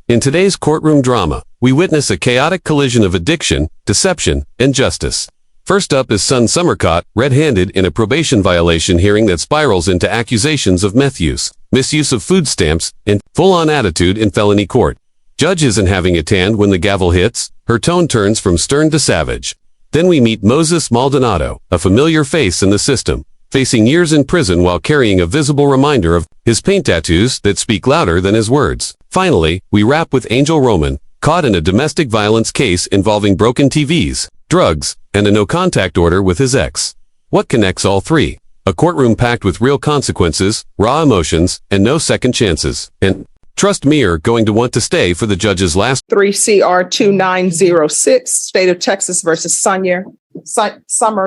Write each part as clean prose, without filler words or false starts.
In today's courtroom drama, we witness a chaotic collision of addiction, deception, and justice. First up is son Summer caught red-handed in a probation violation hearing that spirals into accusations of meth use, misuse of food stamps, and full-on attitude in felony court. Judge isn't having a tan when the gavel hits. Her tone turns from stern to savage. Then we meet Moses Maldonado, a familiar face in the system, facing years in prison while carrying a visible reminder of his paint tattoos that speak louder than his words. Finally, we wrap with Angel Roman, caught in a domestic violence case involving broken TVs, drugs, and a no-contact order with his ex. What connects all three? A courtroom packed with real consequences, raw emotions, and no second chances. And trust me, you're going to want to stay for the judge's last 3 CR 2906, State of Texas versus Summer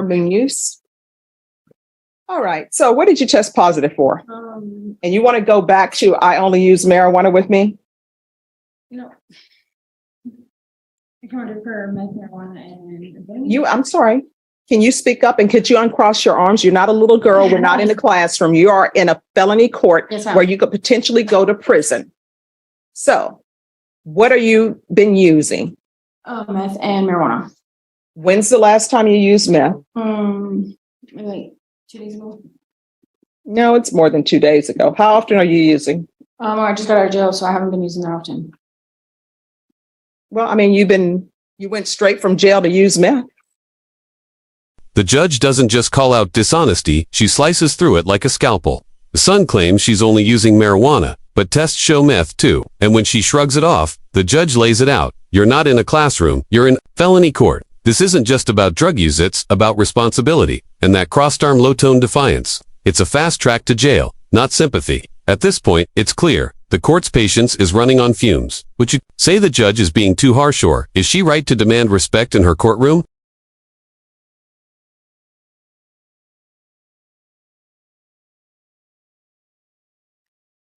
Munoz. All right. So what did you test positive for? And you want to go back to I only use marijuana with me? No. I counted for meth, marijuana, and I'm sorry. Can you speak up and could you uncross your arms? You're not a little girl. We're not in a classroom. You are in a felony court where you could potentially go to prison. So what are you been using? meth and marijuana. When's the last time you used meth? Like 2 days ago. No, it's more than 2 days ago. How often are you using? I just got out of jail, so I haven't been using that often. Well, I mean, you went straight from jail to use meth. The judge doesn't just call out dishonesty, she slices through it like a scalpel. The son claims she's only using marijuana, but tests show meth too. And when she shrugs it off, the judge lays it out. You're not in a classroom, you're in felony court. This isn't just about drug use, it's about responsibility and that crossed-arm low-tone defiance. It's a fast track to jail, not sympathy. At this point, it's clear. The court's patience is running on fumes. Would you say the judge is being too harsh, or is she right to demand respect in her courtroom?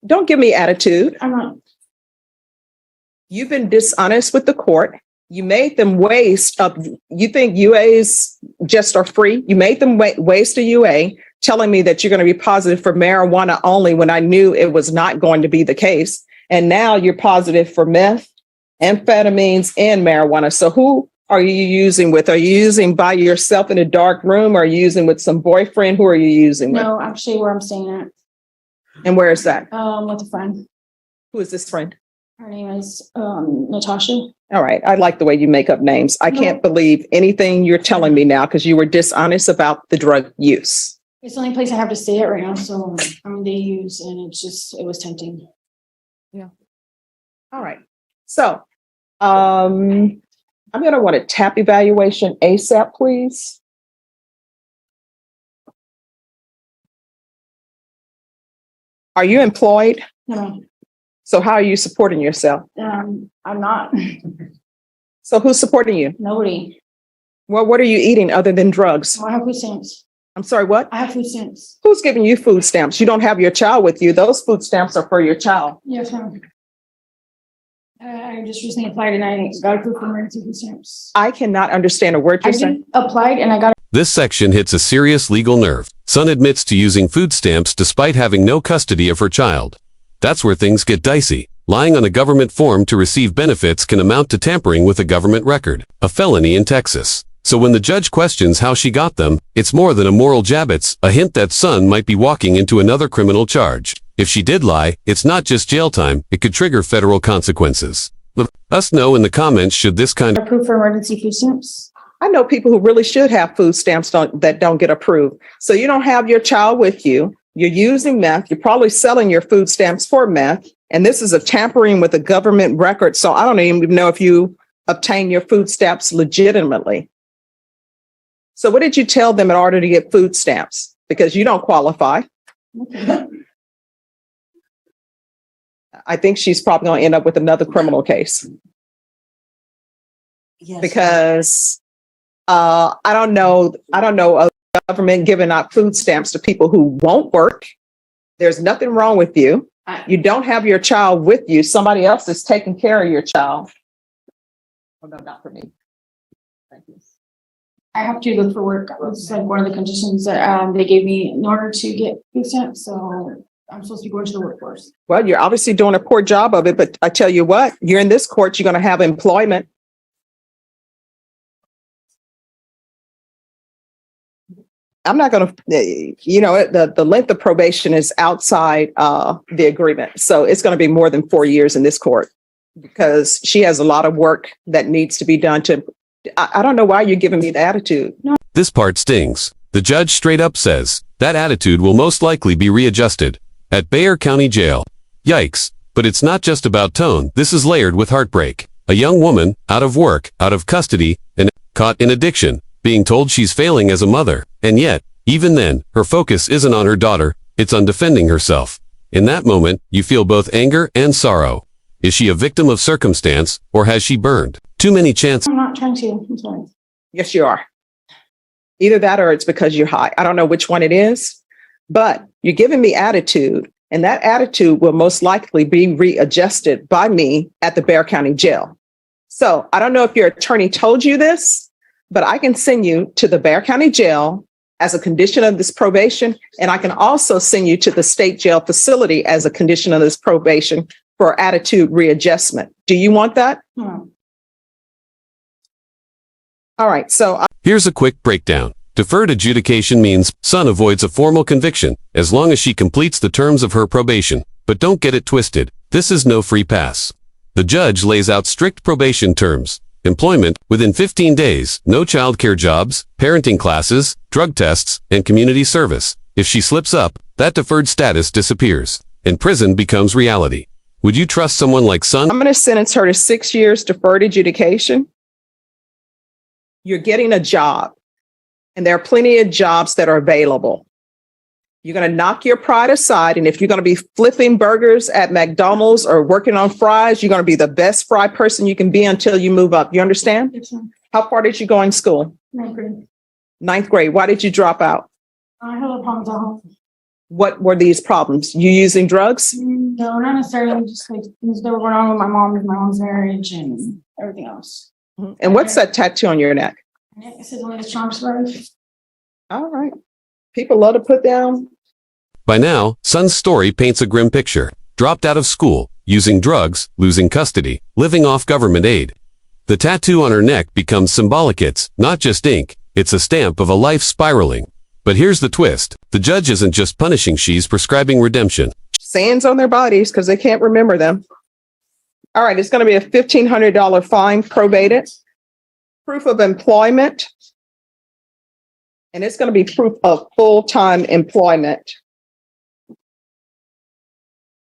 Don't give me attitude. I'm not. You've been dishonest with the court. You made them waste of, you think UAs just are free? You made them waste a UA, telling me that you're going to be positive for marijuana only when I knew it was not going to be the case. And now you're positive for meth, amphetamines, and marijuana. So who are you using with? Are you using by yourself in a dark room? Or are you using with some boyfriend? Who are you using with? No, actually, where I'm staying at. And where is that? With a friend. Who is this friend? Her name is Natasha. All right. I like the way you make up names. I can't believe anything you're telling me now because you were dishonest about the drug use. It's the only place I have to stay at right now. So they use, and it was tempting. Yeah. All right. So I'm going to want a TAP evaluation ASAP, please. Are you employed? No. So how are you supporting yourself? I'm not. So who's supporting you? Nobody. Well, what are you eating other than drugs? I have food stamps. I'm sorry, what? I have food stamps. Who's giving you food stamps? You don't have your child with you. Those food stamps are for your child. Yes, ma'am. I just recently applied and I got approved for emergency food stamps. I cannot understand a word you're saying. Applied and I got. This section hits a serious legal nerve. Son admits to using food stamps despite having no custody of her child. That's where things get dicey. Lying on a government form to receive benefits can amount to tampering with a government record, a felony in Texas. So when the judge questions how she got them, it's more than a moral jab, it's a hint that son might be walking into another criminal charge. If she did lie, it's not just jail time, it could trigger federal consequences. Let us know in the comments should this kind of Approved for emergency food stamps. I know people who really should have food stamps that don't get approved. So you don't have your child with you. You're using meth. You're probably selling your food stamps for meth. And this is a tampering with a government record. So I don't even know if you obtain your food stamps legitimately. So what did you tell them in order to get food stamps? Because you don't qualify. Okay. I think she's probably going to end up with another criminal case. Yes. Because I don't know a government giving out food stamps to people who won't work. There's nothing wrong with you. You don't have your child with you. Somebody else is taking care of your child. Oh, no, not for me. Thank you. I have to look for work. That was like one of the conditions that they gave me in order to get food stamps. So I'm supposed to be going to the workforce. Well, you're obviously doing a poor job of it, but I tell you what, you're in this court, you're going to have employment. I'm not going to, the length of probation is outside the agreement. So it's going to be more than 4 years in this court because she has a lot of work that needs to be done I don't know why you're giving me the attitude. No. This part stings. The judge straight up says that attitude will most likely be readjusted at Bexar County Jail. Yikes. But it's not just about tone. This is layered with heartbreak. A young woman, out of work, out of custody, and caught in addiction, being told she's failing as a mother. And yet, even then, her focus isn't on her daughter, it's on defending herself. In that moment, you feel both anger and sorrow. Is she a victim of circumstance, or has she burned too many chances? I'm not trying to. I'm sorry. Yes, you are. Either that or it's because you're high. I don't know which one it is, but you're giving me attitude, and that attitude will most likely be readjusted by me at the Bexar County Jail. So I don't know if your attorney told you this, but I can send you to the Bexar County Jail as a condition of this probation, and I can also send you to the state jail facility as a condition of this probation for attitude readjustment. Do you want that? No. All right. So here's a quick breakdown. Deferred adjudication means son avoids a formal conviction as long as she completes the terms of her probation. But don't get it twisted. This is no free pass. The judge lays out strict probation terms. Employment within 15 days, no childcare jobs, parenting classes, drug tests, and community service. If she slips up, that deferred status disappears, and prison becomes reality. Would you trust someone like Son? I'm going to sentence her to 6 years deferred adjudication. You're getting a job, and there are plenty of jobs that are available. You're going to knock your pride aside, and if you're going to be flipping burgers at McDonald's or working on fries, you're going to be the best fry person you can be until you move up. You understand? Yes, ma'am. How far did you go in school? 9th grade. 9th grade. Why did you drop out? I had a problems at home. What were these problems? You using drugs? No, not necessarily. Just like things that were going on with my mom's marriage and everything else. And what's that tattoo on your neck? It says only the strong survive. All right. People love to put down. By now, Son's story paints a grim picture. Dropped out of school, using drugs, losing custody, living off government aid. The tattoo on her neck becomes symbolic. It's not just ink, it's a stamp of a life spiraling. But here's the twist. The judge isn't just punishing, she's prescribing redemption. Sands on their bodies because they can't remember them. All right, it's going to be a $1,500 fine probated. Proof of employment. And it's going to be proof of full-time employment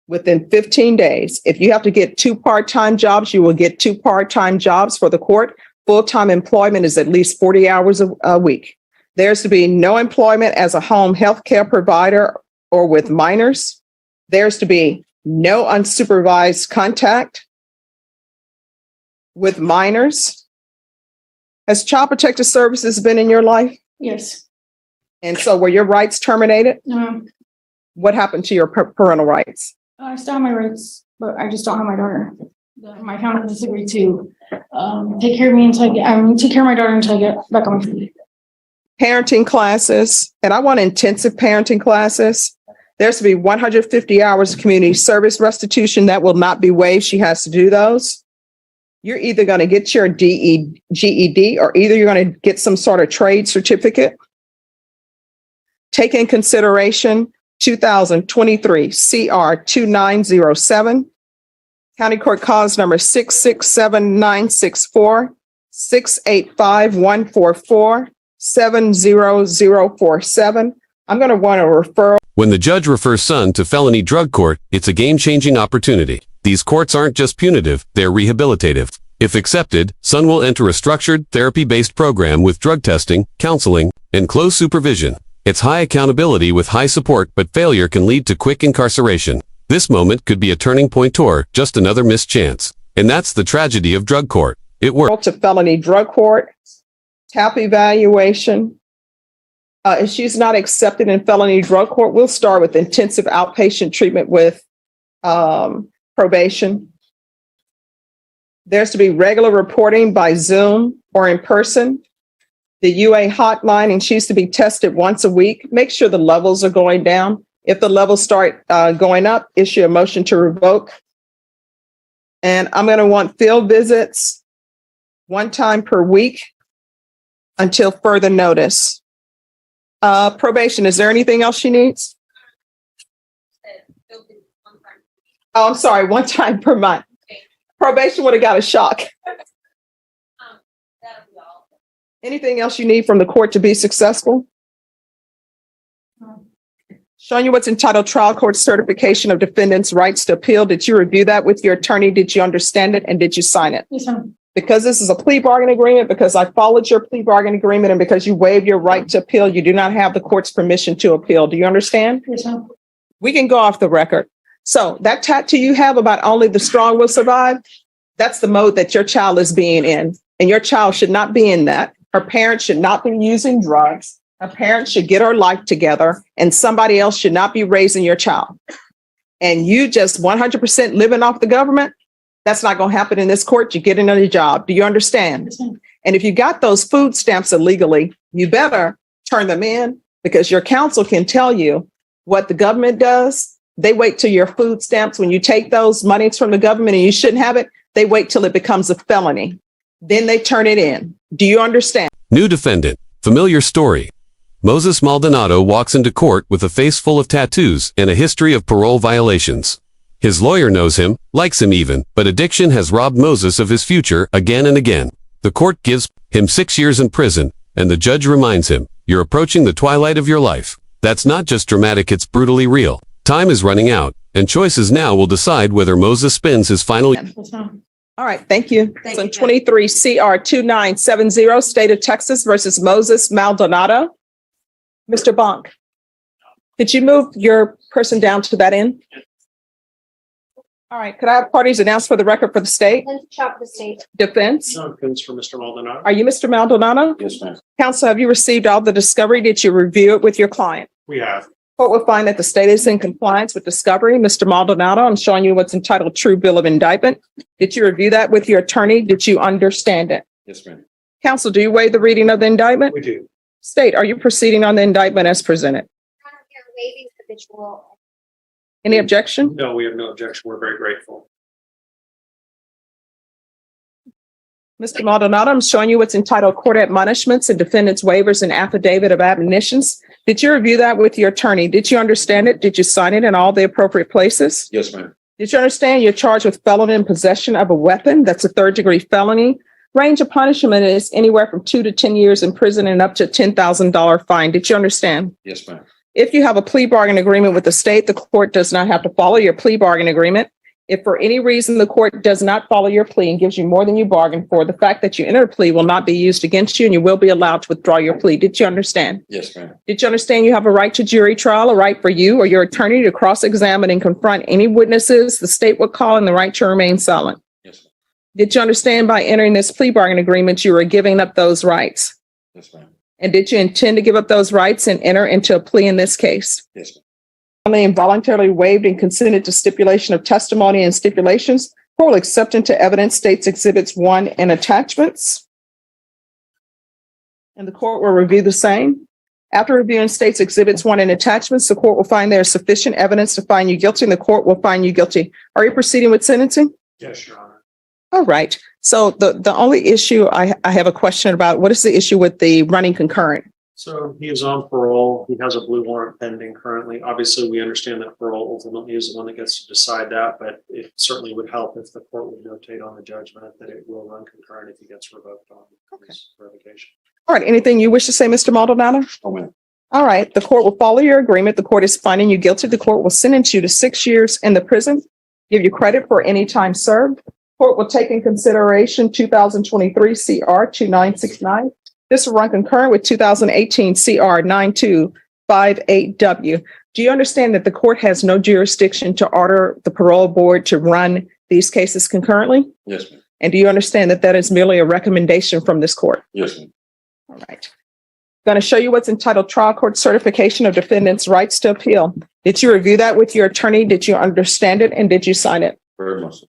within 15 days. If you have to get 2 part-time jobs, you will get 2 part-time jobs for the court. Full-time employment is at least 40 hours a week. There's to be no employment as a home health care provider or with minors. There's to be no unsupervised contact with minors. Has Child Protective Services been in your life? Yes. And so were your rights terminated? No. What happened to your parental rights? I still have my rights, but I just don't have my daughter. My family disagreed to take care of me until take care of my daughter until I get back on my feet. Parenting classes, and I want intensive parenting classes. There's to be 150 hours of community service restitution that will not be waived. She has to do those. You're either going to get your GED or either you're going to get some sort of trade certificate. Take in consideration 2023 CR 2907, County Court Cause number 667-964, 685-144, 70047. I'm going to want to refer. When the judge refers Son to felony drug court, it's a game-changing opportunity. These courts aren't just punitive, they're rehabilitative. If accepted, Son will enter a structured, therapy-based program with drug testing, counseling, and close supervision. It's high accountability with high support, but failure can lead to quick incarceration. This moment could be a turning point or just another missed chance. And that's the tragedy of drug court. It works. To felony drug court, TAP evaluation. If she's not accepted in felony drug court, we'll start with intensive outpatient treatment with probation. There's to be regular reporting by Zoom or in person. The UA hotline, and she's to be tested once a week. Make sure the levels are going down. If the levels start going up, issue a motion to revoke. And I'm going to want field visits 1 time per week until further notice. Probation, is there anything else she needs? Oh, I'm sorry, 1 time per month. Probation would have got a shock. Anything else you need from the court to be successful? Showing you what's entitled Trial Court Certification of Defendant's Rights to Appeal. Did you review that with your attorney? Did you understand it? And did you sign it? Yes, ma'am. Because this is a plea bargain agreement, because I followed your plea bargain agreement, and because you waived your right to appeal, you do not have the court's permission to appeal. Do you understand? Yes, ma'am. We can go off the record. So that tattoo you have about only the strong will survive, that's the mode that your child is being in. And your child should not be in that. Her parents should not be using drugs. Her parents should get her life together, and somebody else should not be raising your child. And you just 100% living off the government, that's not going to happen in this court. You get another job. Do you understand? Yes, ma'am. And if you got those food stamps illegally, you better turn them in, because your counsel can tell you what the government does. They wait till your food stamps, when you take those monies from the government and you shouldn't have it, they wait till it becomes a felony. Then they turn it in. Do you understand? New defendant. Familiar story. Moses Maldonado walks into court with a face full of tattoos and a history of parole violations. His lawyer knows him, likes him even, but addiction has robbed Moses of his future again and again. The court gives him 6 years in prison, and the judge reminds him, "You're approaching the twilight of your life." That's not just dramatic, it's brutally real. Time is running out, and choices now will decide whether Moses spends his final... Yes, ma'am. All right, thank you. Thank So you, 23 CR 2970, State of Texas versus Moses Maldonado. Mr. Bonk, could you move your person down to that end? All right, could I have parties announced for the record for the state? Linda Chop, the state. Defense? No offense for Mr. Maldonado. Are you Mr. Maldonado? Yes, ma'am. Counsel, have you received all the discovery? Did you review it with your client? We have. Court will find that the state is in compliance with discovery. Mr. Maldonado, I'm showing you what's entitled True Bill of Indictment. Did you review that with your attorney? Did you understand it? Yes, ma'am. Counsel, do you waive the reading of the indictment? We do. State, are you proceeding on the indictment as presented? You're waiving habitual. Any objection? No, we have no objection. We're very grateful. Mr. Maldonado, I'm showing you what's entitled Court Admonishments and Defendants Waivers and Affidavit of Admonitions. Did you review that with your attorney? Did you understand it? Did you sign it in all the appropriate places? Yes, ma'am. Did you understand you're charged with felon in possession of a weapon? That's a 3rd-degree felony. Range of punishment is anywhere from 2 to 10 years in prison and up to a $10,000 fine. Did you understand? Yes, ma'am. If you have a plea bargain agreement with the state, the court does not have to follow your plea bargain agreement. If for any reason the court does not follow your plea and gives you more than you bargained for, the fact that you entered a plea will not be used against you, and you will be allowed to withdraw your plea. Did you understand? Yes, ma'am. Did you understand you have a right to jury trial, a right for you or your attorney to cross-examine and confront any witnesses the state would call, and the right to remain silent? Yes, ma'am. Did you understand by entering this plea bargain agreement, you were giving up those rights? Yes, ma'am. And did you intend to give up those rights and enter into a plea in this case? Yes, ma'am. Only involuntarily waived and consented to stipulation of testimony and stipulations. Court will accept into evidence states exhibits 1 and attachments. And the court will review the same. After reviewing states exhibits 1 and attachments, the court will find there is sufficient evidence to find you guilty, and the court will find you guilty. Are you proceeding with sentencing? Yes, Your Honor. All right. So the only issue I have a question about, what is the issue with the running concurrent? So he is on parole. He has a blue warrant pending currently. Obviously, we understand that parole ultimately is the one that gets to decide that, but it certainly would help if the court would notate on the judgment that it will run concurrent if he gets revoked on his revocation. All right. Anything you wish to say, Mr. Maldonado? Oh, ma'am. All right. The court will follow your agreement. The court is finding you guilty. The court will sentence you to 6 years in the prison, give you credit for any time served. Court will take in consideration 2023 CR 2969. This will run concurrent with 2018 CR 9258W. Do you understand that the court has no jurisdiction to order the parole board to run these cases concurrently? Yes, ma'am. And do you understand that that is merely a recommendation from this court? Yes, ma'am. All right. Going to show you what's entitled Trial Court Certification of Defendant's Rights to Appeal. Did you review that with your attorney? Did you understand it? And did you sign it? Very much so.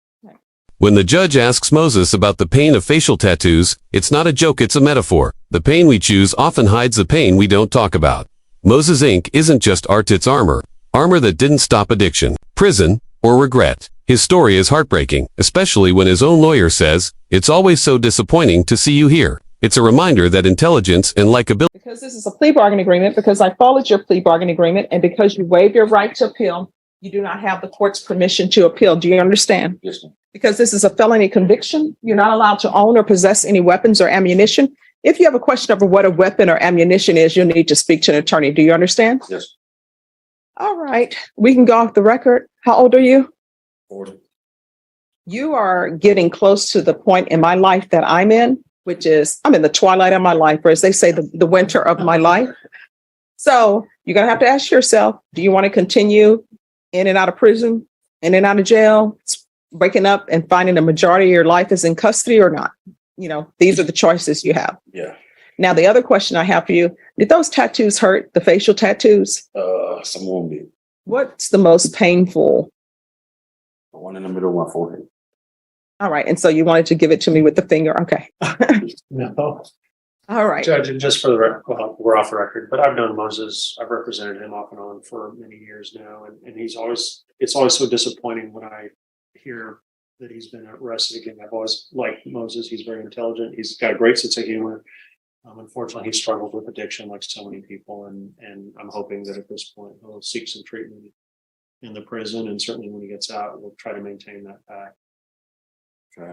When the judge asks Moses about the pain of facial tattoos, it's not a joke, it's a metaphor. The pain we choose often hides the pain we don't talk about. Moses' ink isn't just art, it's armor. armor that didn't stop addiction, prison, or regret. His story is heartbreaking, especially when his own lawyer says, "It's always so disappointing to see you here." It's a reminder that intelligence and likability. Because this is a plea bargain agreement, because I followed your plea bargain agreement, and because you waive your right to appeal, you do not have the court's permission to appeal. Do you understand? Yes, ma'am. Because this is a felony conviction, you're not allowed to own or possess any weapons or ammunition. If you have a question over what a weapon or ammunition is, you'll need to speak to an attorney. Do you understand? Yes. All right, we can go off the record. How old are you? 40. You are getting close to the point in my life that I'm in, which is I'm in the twilight of my life, or as they say, the winter of my life. So you're going to have to ask yourself, do you want to continue in and out of prison, in and out of jail, breaking up and finding the majority of your life is in custody or not? You know, these are the choices you have. Yeah. Now, the other question I have for you, did those tattoos hurt, the facial tattoos? Some of them did. What's the most painful? The one in the middle of my forehead. All right. And so you wanted to give it to me with the finger. Okay. No. All right. Judge, and just for the record, well, we're off the record, but I've known Moses. I've represented him off and on for many years now. And it's always so disappointing when I hear that he's been arrested again. I've always liked Moses. He's very intelligent. He's got a great sense of humor. Unfortunately, he struggled with addiction like so many people. And I'm hoping that at this point, he'll seek some treatment in the prison. And certainly when he gets out, we'll try to maintain that pact. Okay.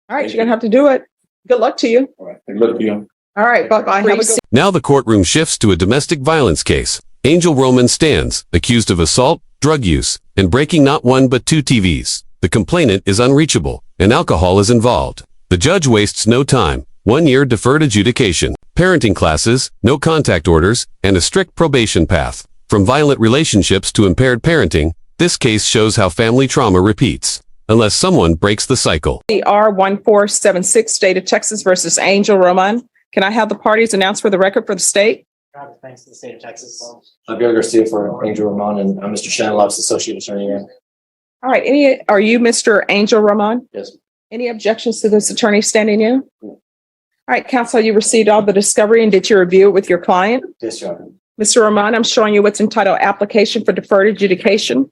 All right. You're going to have to do it. Good luck to you. All right. Look, you. All right. Bye-bye. Have a good Now the courtroom shifts to a domestic violence case. Angel Roman stands, accused of assault, drug use, and breaking not one but two TVs. The complainant is unreachable, and alcohol is involved. The judge wastes no time. 1 year deferred adjudication, parenting classes, no contact orders, and a strict probation path. From violent relationships to impaired parenting, this case shows how family trauma repeats, unless someone breaks the cycle. R1476, State of Texas versus Angel Roman. Can I have the parties announced for the record for the state? Thanks to the state of Texas. Gail Garcia for Angel Ramon, and I'm Mr. Shannon Lopes, Associate Attorney here. All right. Are you Mr. Angel Roman? Yes. Any objections to this attorney standing in? All right, counsel, you received all the discovery and did you review it with your client? Yes, Your Honor. Mr. Roman, I'm showing you what's entitled application for deferred adjudication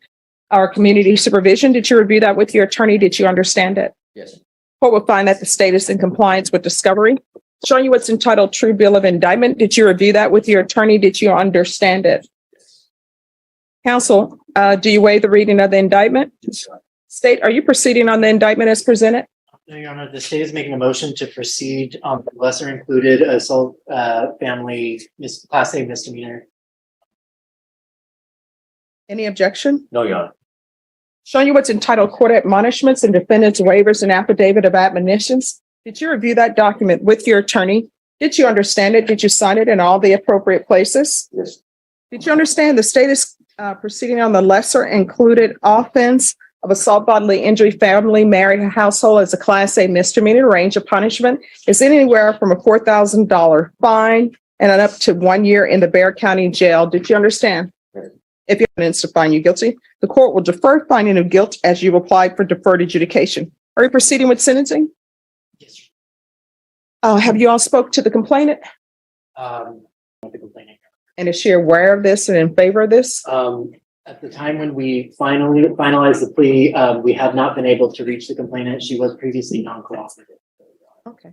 or community supervision. Did you review that with your attorney? Did you understand it? Yes. Court will find that the state is in compliance with discovery. Showing you what's entitled true bill of indictment. Did you review that with your attorney? Did you understand it? Counsel, do you waive the reading of the indictment? Yes, Your Honor. State, are you proceeding on the indictment as presented? No, Your Honor, the state is making a motion to proceed on the lesser included assault family class A misdemeanor. Any objection? No, Your Honor. Showing you what's entitled court admonishments and defendants waivers and affidavit of admonitions. Did you review that document with your attorney? Did you understand it? Did you sign it in all the appropriate places? Yes. Did you understand the state is proceeding on the lesser included offense of assault, bodily injury, family, married household as a class A misdemeanor? Range of punishment is anywhere from a $4,000 fine and up to 1 year in the Bexar County Jail. Did you understand? Yes. If you have evidence to find you guilty, the court will defer finding of guilt as you applied for deferred adjudication. Are you proceeding with sentencing? Yes. Have you all spoke to the complainant? With the complaining. And is she aware of this and in favor of this? At the time when we finally finalized the plea, we have not been able to reach the complainant. She was previously non-cooperative. Okay.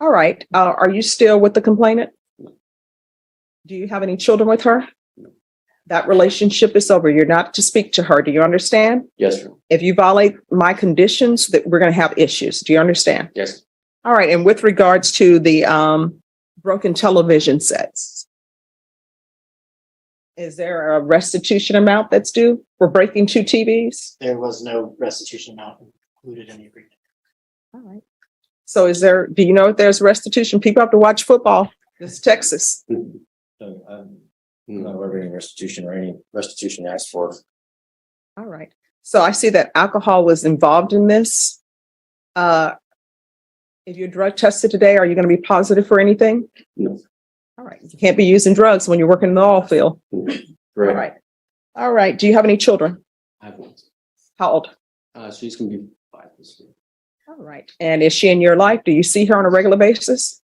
All right. Are you still with the complainant? Do you have any children with her? That relationship is over. You're not to speak to her. Do you understand? Yes, Your Honor. If you violate my conditions, that we're going to have issues. Do you understand? Yes. All right. And with regards to the broken television sets, is there a restitution amount that's due for breaking two TVs? There was no restitution amount included in the agreement. All right. So do you know if there's restitution? People have to watch football. This is Texas. I'm not aware of any restitution or any restitution asked for. All right. So I see that alcohol was involved in this. If you're drug tested today, are you going to be positive for anything? No. All right. You can't be using drugs when you're working in the oil field. Correct. All right. All right. Do you have any children? I have one. How old? She's going to be 5 this year. All right. And is she in your life? Do you see her on a regular basis?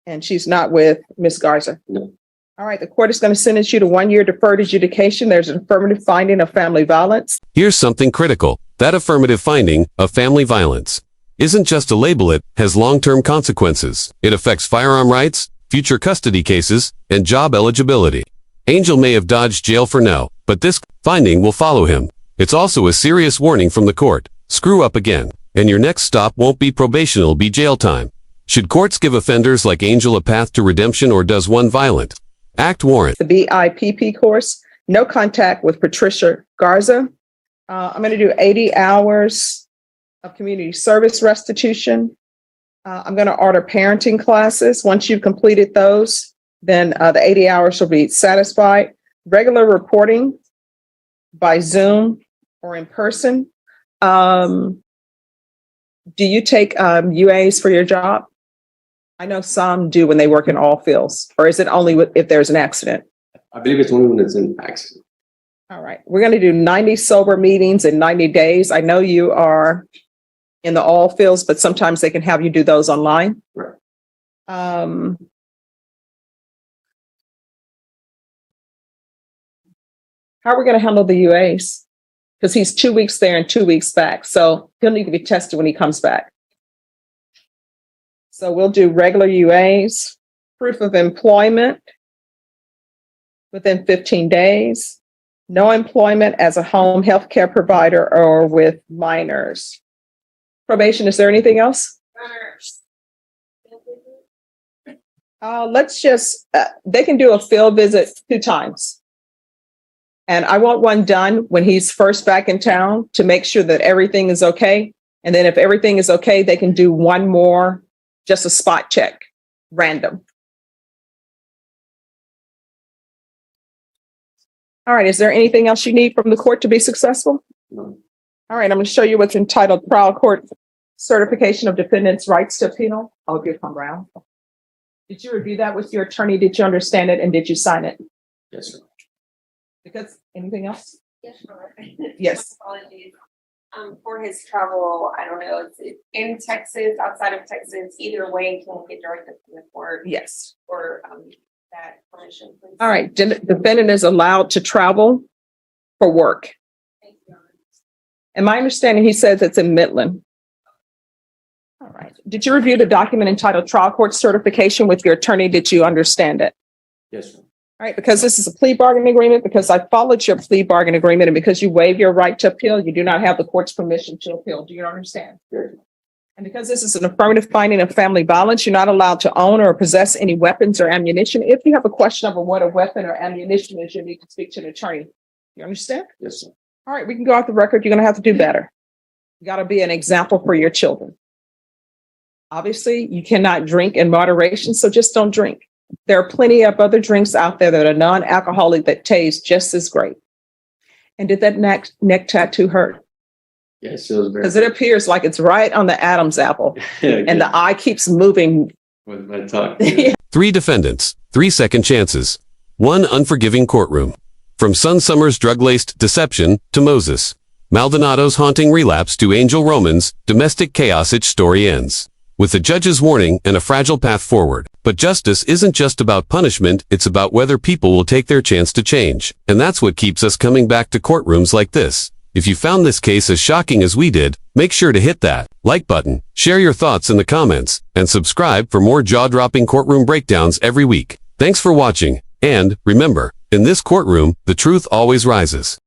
And she's not with Miss Garza? No. All right, the court is going to sentence you to 1 year deferred adjudication. There's an affirmative finding of family violence. Here's something critical. That affirmative finding of family violence isn't just a label, it has long-term consequences. It affects firearm rights, future custody cases, and job eligibility. Angel may have dodged jail for now, but this finding will follow him. It's also a serious warning from the court. Screw up again, and your next stop won't be probation, it'll be jail time. Should courts give offenders like Angel a path to redemption, or does one violent act warrant The BIPP course, no contact with Patricia Garza. I'm going to do 80 hours of community service restitution. I'm going to order parenting classes. Once you've completed those, then the 80 hours will be satisfied. Regular reporting by Zoom or in person. Do you take UAs for your job? I know some do when they work in all fields, or is it only if there's an accident? I believe it's only when it's an accident. All right, we're going to do 90 sober meetings in 90 days. I know you are in the all fields, but sometimes they can have you do those online. Right. How are we going to handle the UAs? Because he's 2 weeks there and 2 weeks back. So he'll need to be tested when he comes back. So we'll do regular UAs, proof of employment within 15 days, no employment as a home health care provider or with minors. Probation, is there anything else? Let's just, they can do a field visit 2 times. And I want one done when he's first back in town to make sure that everything is okay. And then if everything is okay, they can do one more, just a spot check, random. All right, is there anything else you need from the court to be successful? No. All right, I'm going to show you what's entitled Trial Court Certification of Defendant's Rights to Appeal. Oh, you'll come around. Did you review that with your attorney? Did you understand it? And did you sign it? Yes, sir. Because anything else? Yes, sure. Yes. Apologies. For his travel, I don't know, it's in Texas, outside of Texas, either way, can we get directed from the court Yes. or that permission, please? All right, defendant is allowed to travel for work. Thank you. And my understanding, he says it's in Midland. All right. Did you review the document entitled Trial Court Certification with your attorney? Did you understand it? Yes, sir. All right, because this is a plea bargaining agreement, because I followed your plea bargaining agreement, and because you waive your right to appeal, you do not have the court's permission to appeal. Do you understand? Yes. And because this is an affirmative finding of family violence, you're not allowed to own or possess any weapons or ammunition. If you have a question over what a weapon or ammunition is, you need to speak to an attorney. You understand? Yes, sir. All right, we can go off the record. You're going to have to do better. You got to be an example for your children. Obviously, you cannot drink in moderation, so just don't drink. There are plenty of other drinks out there that are non-alcoholic that taste just as great. And did that neck tattoo hurt? Yes, it was very. Because it appears like it's right on the Adam's apple, Yeah, and the eye keeps moving. with my talk. 3 defendants, 3 second chances. 1 unforgiving courtroom. From Sun Summer's drug-laced deception to Moses Maldonado's haunting relapse to Angel Roman's domestic chaos, each story ends with the judge's warning and a fragile path forward. But justice isn't just about punishment, it's about whether people will take their chance to change. And that's what keeps us coming back to courtrooms like this. If you found this case as shocking as we did, make sure to hit that like button, share your thoughts in the comments, and subscribe for more jaw-dropping courtroom breakdowns every week. Thanks for watching, and remember, in this courtroom, the truth always rises.